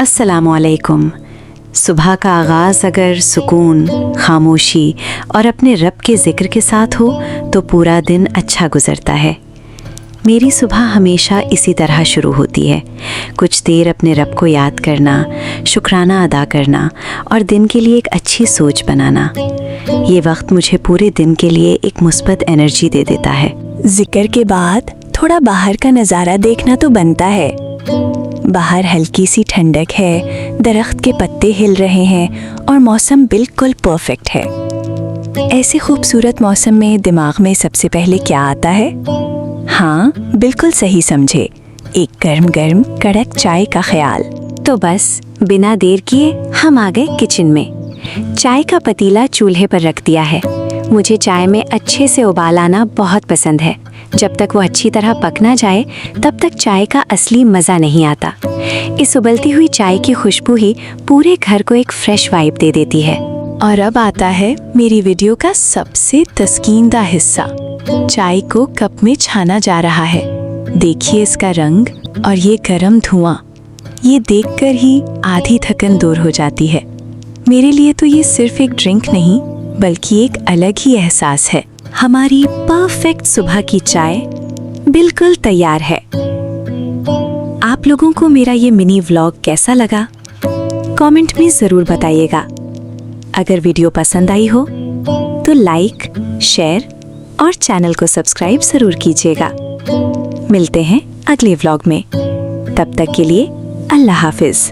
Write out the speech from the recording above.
अस्सलामुअलैकुम। सुबह का आगाज़ अगर सुकून, खामोशी और अपने रब के ज़िक्र के साथ हो तो पूरा दिन अच्छा गुजरता है। मेरी सुबह हमेशा इसी तरह शुरू होती है, कुछ देर अपने रब को याद करना, शुक्राना अदा करना और दिन के लिए एक अच्छी सोच बनाना। ये वक्त मुझे पूरे दिन के लिए एक मुस्बत एनर्जी दे देता है। जिक्र के बाद थोड़ा बाहर का नज़ारा देखना तो बनता है। बाहर हल्की सी ठंडक है, दरख्त के पत्ते हिल रहे हैं और मौसम बिल्कुल परफेक्ट है। ऐसे खूबसूरत मौसम में दिमाग में सबसे पहले क्या आता है? हाँ, बिल्कुल सही समझे, एक गर्म गर्म कड़क चाय का ख्याल। तो बस बिना देर किए हम आ गए किचन में। चाय का पतीला चूल्हे पर रख दिया है। मुझे चाय में अच्छे से उबाल आना बहुत पसंद है। जब तक वो अच्छी तरह पक ना जाए तब तक चाय का असली मज़ा नहीं आता। इस उबलती हुई चाय की खुशबू ही पूरे घर को एक फ्रेश वाइब दे देती है। और अब आता है मेरी वीडियो का सबसे तस्कीनदा हिस्सा। चाय को कप में छाना जा रहा है। देखिए इसका रंग और ये गरम धुआं, ये देखकर ही आधी थकन दूर हो जाती है। मेरे लिए तो ये सिर्फ एक ड्रिंक नहीं बल्कि एक अलग ही एहसास है। हमारी परफेक्ट सुबह की चाय बिल्कुल तैयार है। आप लोगों को मेरा ये मिनी व्लॉग कैसा लगा? कमेंट में ज़रूर बताइएगा। अगर वीडियो पसंद आई हो तो लाइक, शेयर और चैनल को सब्सक्राइब ज़रूर कीजिएगा। मिलते हैं अगले व्लॉग में। तब तक के लिए अल्लाह हाफिज़।